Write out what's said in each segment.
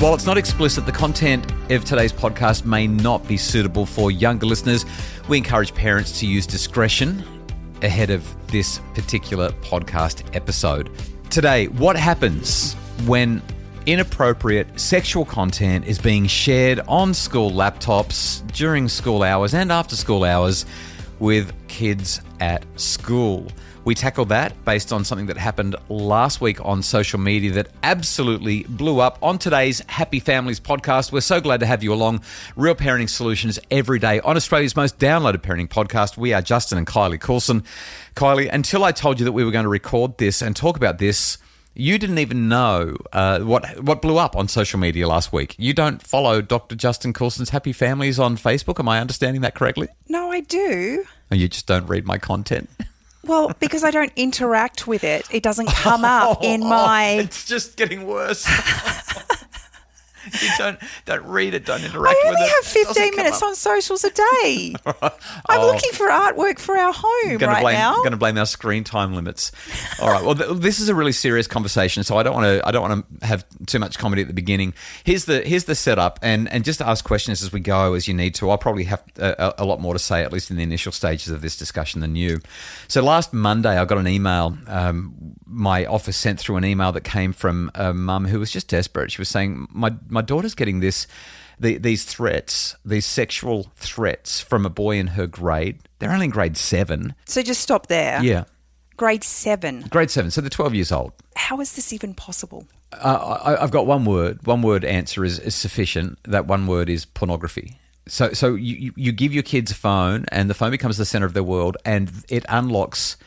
While it's not explicit, the content of today's podcast may not be suitable for younger listeners. We encourage parents to use discretion ahead of this particular podcast episode. Today, what happens when inappropriate sexual content is being shared on school laptops during school hours and after school hours with kids at school? We tackle that based on something that happened last week on social media that absolutely blew up on today's Happy Families podcast. We're so glad to have you along. Real parenting solutions every day on Australia's most downloaded parenting podcast. We are Justin and Kylie Coulson. Kylie, until I told you that we were going to record this and talk about this, you didn't even know what blew up on social media last week. You don't follow Dr. Justin Coulson's Happy Families on Facebook. Am I understanding that correctly? No, I do. And you just don't read my content? Well, because I don't interact with it. It doesn't come up in my... It's just getting worse. You don't read it, don't interact with it. I only have 15 minutes on socials a day. I'm looking for artwork for our home now. Going to blame our screen time limits. All right. Well, this is a really serious conversation, so I don't want to have too much comedy at the beginning. Here's the setup, and just ask questions as we go as you need to. I'll probably have a lot more to say, at least in the initial stages of this discussion, than you. So last Monday, I got an email. My office sent through an email that came from a mum who was just desperate. She was saying, my daughter's getting these threats, these sexual threats from a boy in her grade. They're only in grade 7. So just stop there. Yeah. Grade 7. Grade 7. So they're 12 years old. How is this even possible? I've got one word. One word answer is sufficient. That one word is pornography. So you give your kids a phone, and the phone becomes the center of their world, and it unlocks...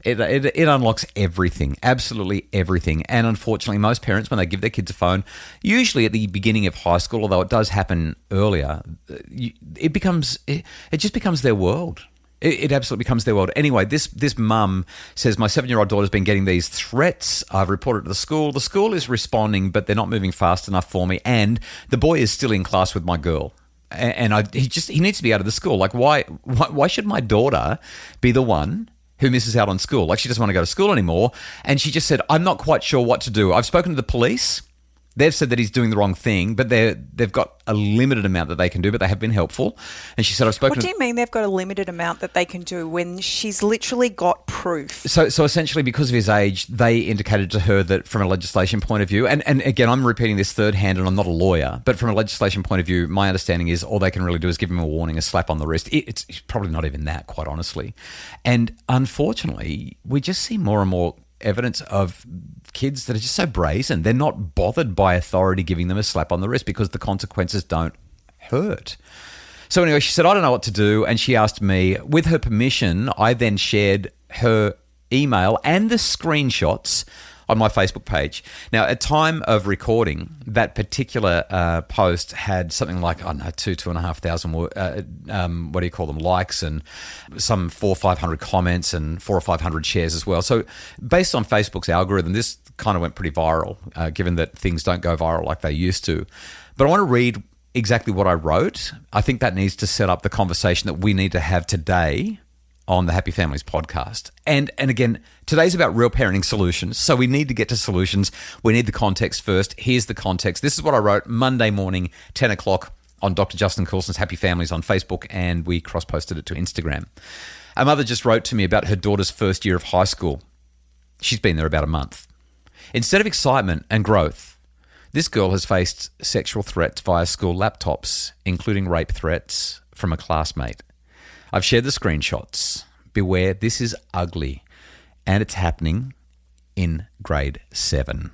It unlocks everything, absolutely everything. And unfortunately, most parents, when they give their kids a phone, usually at the beginning of high school, although it does happen earlier, it just becomes their world. It absolutely becomes their world. Anyway, this mum says, my 7-year-old daughter's been getting these threats. I've reported to the school. The school is responding, but they're not moving fast enough for me. And the boy is still in class with my girl. And he needs to be out of the school. Like, why should my daughter be the one who misses out on school? Like, she doesn't want to go to school anymore. And she just said, I'm not quite sure what to do. I've spoken to the police. They've said that he's doing the wrong thing, but they've got a limited amount that they can do, but they have been helpful. And she said, I've spoken... What do you mean they've got a limited amount that they can do when she's literally got proof? So essentially, because of his age, they indicated to her that from a legislation point of view, and again, I'm repeating this third hand and I'm not a lawyer, but from a legislation point of view, my understanding is all they can really do is give him a warning, a slap on the wrist. It's probably not even that, quite honestly. And unfortunately, we just see more and more evidence of kids that are just so brazen. They're not bothered by authority giving them a slap on the wrist because the consequences don't hurt. So anyway, she said, I don't know what to do. And she asked me, with her permission, I then shared her email and the screenshots on my Facebook page. Now, at time of recording, that particular post had something like, 2,500 likes and some 400 or 500 comments and 400 or 500 shares as well. So based on Facebook's algorithm, this kind of went pretty viral, given that things don't go viral like they used to. But I want to read exactly what I wrote. I think that needs to set up the conversation that we need to have today on the Happy Families podcast. And again, today's about real parenting solutions. So we need to get to solutions. We need the context first. Here's the context. This is what I wrote Monday morning, 10 o'clock on Dr. Justin Coulson's Happy Families on Facebook, and we cross-posted it to Instagram. A mother just wrote to me about her daughter's first year of high school. She's been there about a month. Instead of excitement and growth, this girl has faced sexual threats via school laptops, including rape threats from a classmate. I've shared the screenshots. Beware, this is ugly. And it's happening in grade 7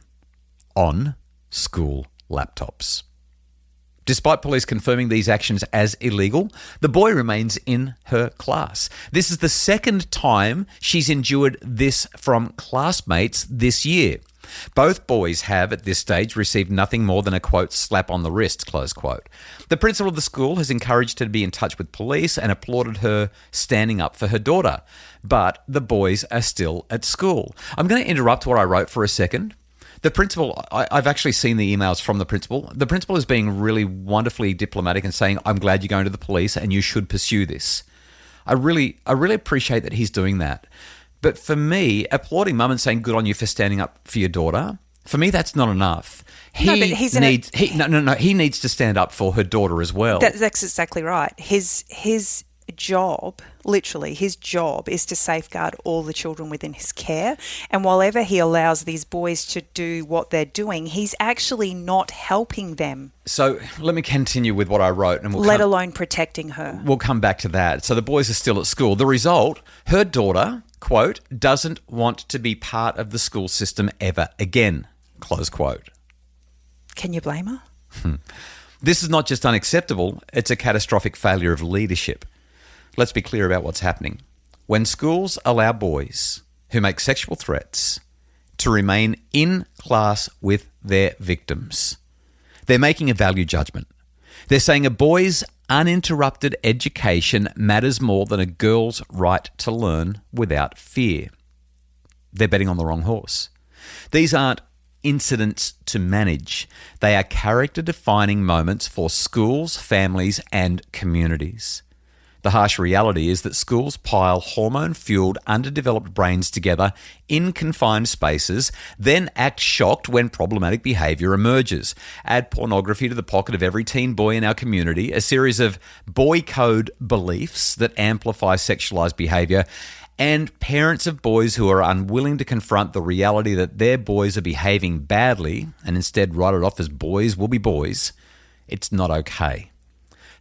on school laptops. Despite police confirming these actions as illegal, the boy remains in her class. This is the second time she's endured this from classmates this year. Both boys have, at this stage, received nothing more than a, quote, slap on the wrist, close quote. The principal of the school has encouraged her to be in touch with police and applauded her standing up for her daughter. But the boys are still at school. I'm going to interrupt what I wrote for a second. The principal, I've actually seen the emails from the principal. The principal is being really wonderfully diplomatic and saying, I'm glad you're going to the police and you should pursue this. I really appreciate that he's doing that. But for me, applauding mum and saying good on you for standing up for your daughter For me, that's not enough. No, but he's He needs to stand up for her daughter as well. That's exactly right. His job, literally, his job is to safeguard all the children within his care. And while he allows these boys to do what they're doing, he's actually not helping them. So let me continue with what I wrote. And let alone protecting her. We'll come back to that. So the boys are still at school. The result, her daughter, quote, doesn't want to be part of the school system ever again, close quote. Can you blame her? This is not just unacceptable, it's a catastrophic failure of leadership. Let's be clear about what's happening. When schools allow boys who make sexual threats to remain in class with their victims, they're making a value judgment. They're saying a boy's uninterrupted education matters more than a girl's right to learn without fear. They're betting on the wrong horse. These aren't incidents to manage. They are character-defining moments for schools, families, and communities. The harsh reality is that schools pile hormone-fueled, underdeveloped brains together in confined spaces, then act shocked when problematic behaviour emerges. Add pornography to the pocket of every teen boy in our community, a series of boy code beliefs that amplify sexualised behaviour, and parents of boys who are unwilling to confront the reality that their boys are behaving badly and instead write it off as boys will be boys. It's not okay.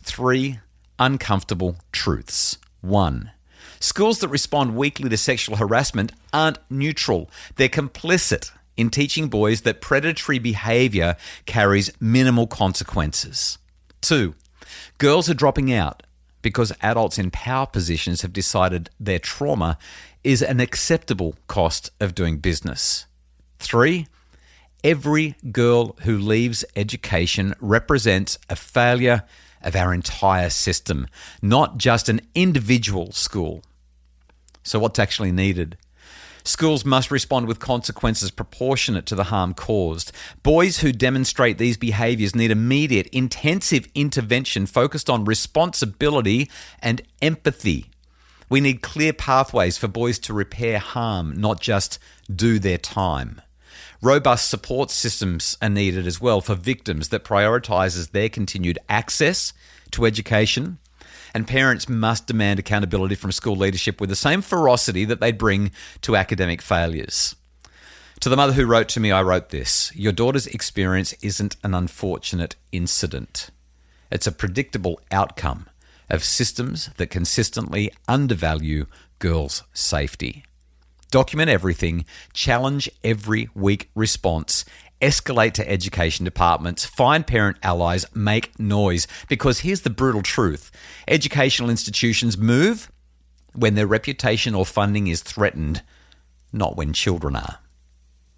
3 uncomfortable truths. 1. Schools that respond weakly to sexual harassment aren't neutral. They're complicit in teaching boys that predatory behaviour carries minimal consequences. 2. Girls are dropping out because adults in power positions have decided their trauma is an acceptable cost of doing business. 3. Every girl who leaves education represents a failure of our entire system, not just an individual school. So what's actually needed? Schools must respond with consequences proportionate to the harm caused. Boys who demonstrate these behaviours need immediate, intensive intervention focused on responsibility and empathy. We need clear pathways for boys to repair harm, not just do their time. Robust support systems are needed as well for victims that prioritises their continued access to education. And parents must demand accountability from school leadership with the same ferocity that they'd bring to academic failures. To the mother who wrote to me, I wrote this: your daughter's experience isn't an unfortunate incident. It's a predictable outcome of systems that consistently undervalue girls' safety. Document everything, challenge every weak response, escalate to education departments, find parent allies, make noise. Because here's the brutal truth. Educational institutions move when their reputation or funding is threatened, not when children are.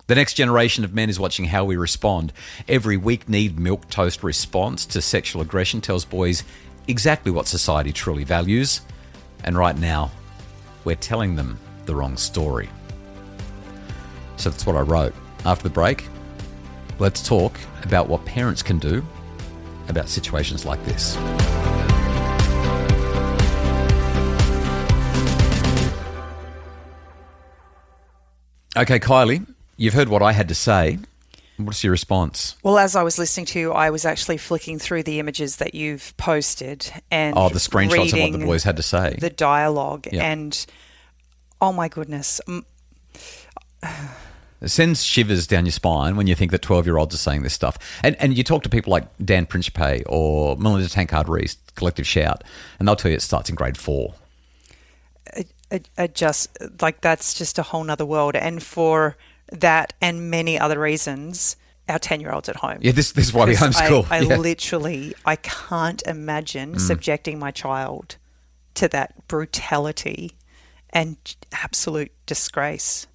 The next generation of men is watching how we respond. Every weak-kneed milquetoast response to sexual aggression tells boys exactly what society truly values. And right now, we're telling them the wrong story. So that's what I wrote. After the break, let's talk about what parents can do about situations like this. Okay, Kylie, you've heard what I had to say. What's your response? Well, as I was listening to you, I was actually flicking through the images that you've posted and the screenshots of what the boys had to say. The dialogue. Yeah. And oh my goodness. It sends shivers down your spine when you think that 12-year-olds are saying this stuff. And you talk to people like Dan Principe or Melinda Tankard-Rees, Collective Shout, and they'll tell you it starts in grade 4. That's just a whole nother world. And for that and many other reasons, our 10-year-olds at home. Yeah, this is why we homeschool. I can't imagine subjecting my child to that brutality and absolute disgrace.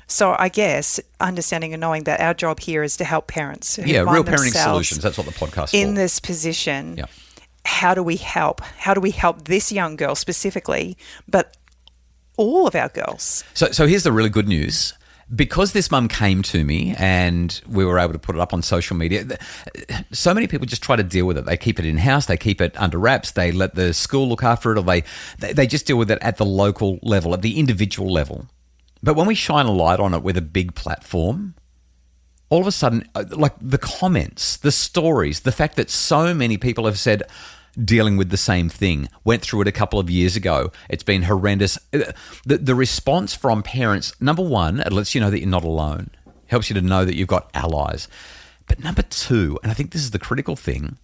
So I guess understanding and knowing that our job here is to help parents who real find parenting themselves solutions. That's what the podcast's in for. this position. Yeah. How do we help? How do we help this young girl specifically, but all of our girls? So here's the really good news. Because this mum came to me and we were able to put it up on social media, so many people just try to deal with it. They keep it in-house, they keep it under wraps, they let the school look after it, or they just deal with it at the local level, at the individual level. But when we shine a light on it with a big platform, all of a sudden, like the comments, the stories, the fact that so many people have said, dealing with the same thing, went through it a couple of years ago, it's been horrendous. The response from parents, number one, it lets you know that you're not alone. Helps you to know that you've got allies. But number two, and I think this is the critical thing,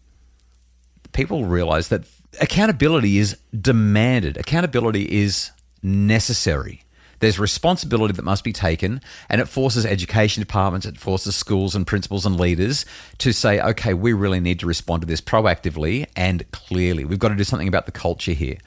people realize that accountability is demanded. Accountability is necessary. There's responsibility that must be taken, and it forces education departments, it forces schools and principals and leaders to say, okay, we really need to respond to this proactively and clearly. We've got to do something about the culture here.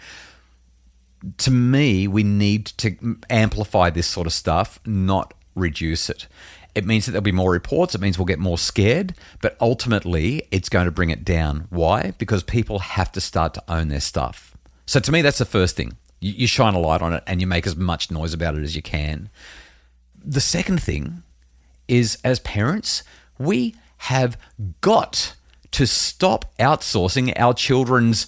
To me, we need to amplify this sort of stuff, not reduce it. It means that there'll be more reports. It means we'll get more scared, but ultimately it's going to bring it down. Why? Because people have to start to own their stuff. So to me, that's the first thing. You shine a light on it and you make as much noise about it as you can. The second thing is, as parents, we have got to stop outsourcing our children's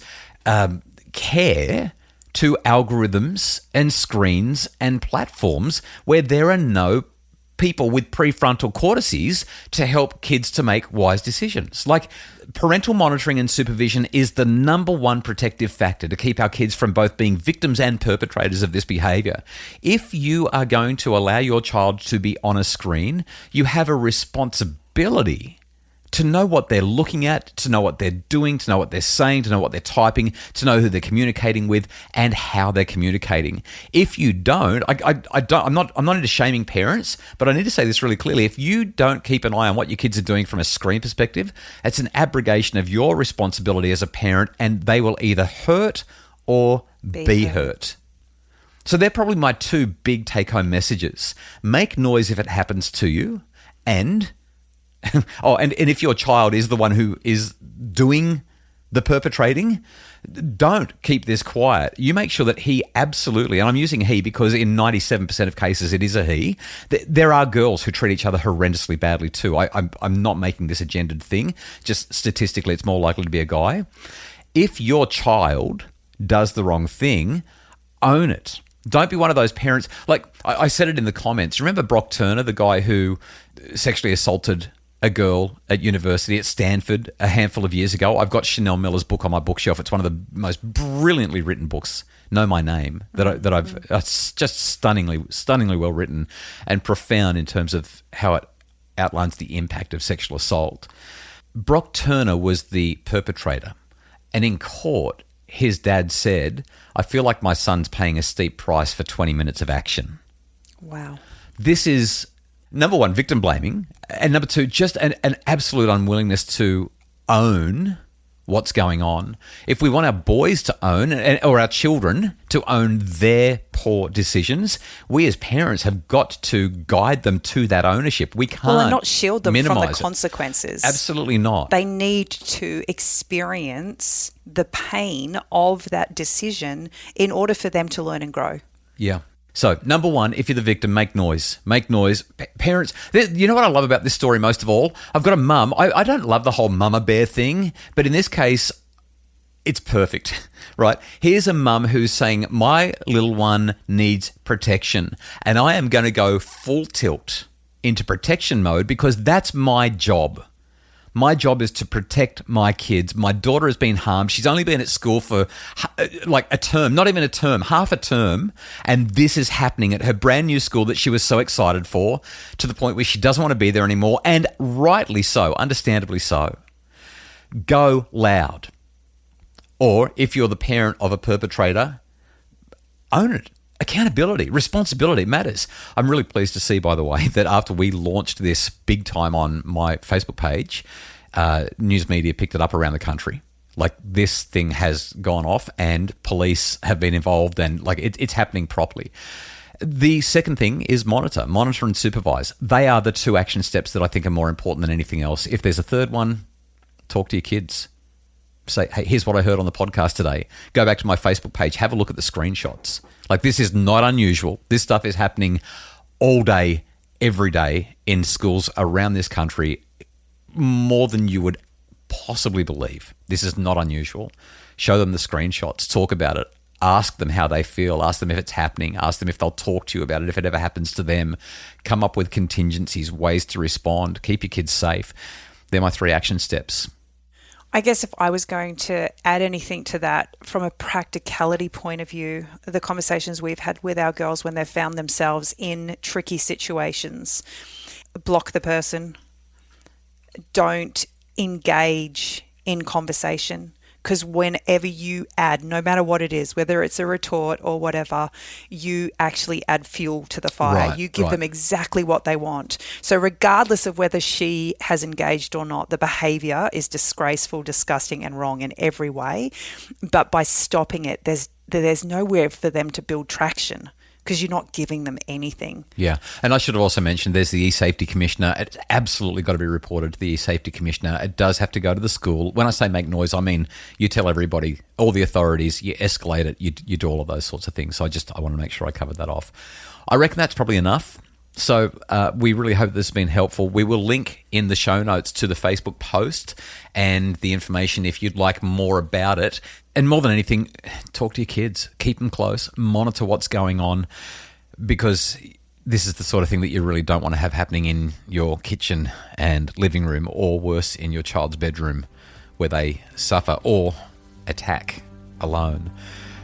care to algorithms and screens and platforms where there are no people with prefrontal cortices to help kids to make wise decisions. Like, parental monitoring and supervision is the number one protective factor to keep our kids from both being victims and perpetrators of this behavior. If you are going to allow your child to be on a screen, you have a responsibility to know what they're looking at, to know what they're doing, to know what they're saying, to know what they're typing, to know who they're communicating with and how they're communicating. If you don't, I'm not into shaming parents, but I need to say this really clearly. If you don't keep an eye on what your kids are doing from a screen perspective, it's an abrogation of your responsibility as a parent, and they will either hurt or be hurt. So they're probably my two big take-home messages. Make noise if it happens to you, and and if your child is the one who is doing the perpetrating, don't keep this quiet. You make sure that he absolutely, and I'm using he because in 97% of cases it is a he, there are girls who treat each other horrendously badly too. I'm not making this a gendered thing. Just statistically, it's more likely to be a guy. If your child does the wrong thing, own it. Don't be one of those parents. Like I said it in the comments. Remember Brock Turner, the guy who sexually assaulted a girl at university at Stanford a handful of years ago? I've got Chanel Miller's book on my bookshelf. It's one of the most brilliantly written books, Know My Name, that I've it's just stunningly well written and profound in terms of how it outlines the impact of sexual assault. Brock Turner was the perpetrator, and in court, his dad said, "I feel like my son's paying a steep price for 20 minutes of action." Wow. This is, number one, victim blaming, and number two, just an absolute unwillingness to own what's going on. If we want our boys to own, or our children to own their poor decisions, we as parents have got to guide them to that ownership. We can't and not shield them from the it. consequences. Absolutely not. They need to experience the pain of that decision in order for them to learn and grow. Yeah. So, number one, if you're the victim, make noise. Make noise. Parents, you know what I love about this story most of all? I've got a mum. I don't love the whole mama bear thing, but in this case, it's perfect, right? Here's a mum who's saying, my little one needs protection, and I am going to go full tilt into protection mode because that's my job. My job is to protect my kids. My daughter has been harmed. She's only been at school for like a term, not even a term, half a term. And this is happening at her brand new school that she was so excited for, to the point where she doesn't want to be there anymore. And rightly so, understandably so. Go loud. Or if you're the parent of a perpetrator, own it. Accountability, responsibility matters. I'm really pleased to see, by the way, that after we launched this big time on my Facebook page, news media picked it up around the country. Like, this thing has gone off and police have been involved, and like it's happening properly. The second thing is monitor and supervise. They are the two action steps that I think are more important than anything else. If there's a third one, talk to your kids. Say, hey, here's what I heard on the podcast today. Go back to my Facebook page, have a look at the screenshots. Like, this is not unusual. This stuff is happening all day, every day in schools around this country, more than you would possibly believe. This is not unusual. Show them the screenshots. Talk about it. Ask them how they feel. Ask them if it's happening. Ask them if they'll talk to you about it if it ever happens to them. Come up with contingencies, ways to respond. Keep your kids safe. They're my 3 action steps. I guess if I was going to add anything to that from a practicality point of view, the conversations we've had with our girls when they've found themselves in tricky situations, block the person, don't engage in conversation. Because whenever you add, no matter what it is, whether it's a retort or whatever, you actually add fuel to the fire. You give them exactly what they want. So regardless of whether she has engaged or not, the behaviour is disgraceful, disgusting and wrong in every way. But by stopping it, there's nowhere for them to build traction, because you're not giving them anything. Yeah. And I should have also mentioned there's the e-safety commissioner. It's absolutely got to be reported to the e-safety commissioner. It does have to go to the school. When I say make noise, I mean you tell everybody, all the authorities, you escalate it, you do all of those sorts of things. So I want to make sure I covered that off. I reckon that's probably enough. So we really hope this has been helpful. We will link in the show notes to the Facebook post and the information if you'd like more about it. And more than anything, talk to your kids. Keep them close. Monitor what's going on, because this is the sort of thing that you really don't want to have happening in your kitchen and living room, or worse, in your child's bedroom, where they suffer or attack alone.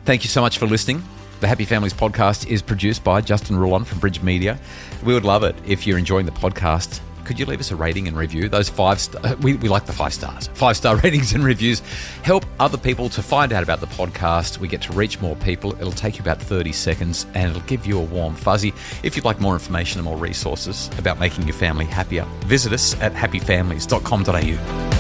Thank you so much for listening. The Happy Families podcast is produced by Justin Rulon from Bridge Media. We would love it if you're enjoying the podcast. Could you leave us a rating and review? Those 5 stars, we like the 5 stars. 5-star ratings and reviews help other people to find out about the podcast. We get to reach more people. It'll take you about 30 seconds and it'll give you a warm fuzzy. If you'd like more information and more resources about making your family happier, visit us at happyfamilies.com.au.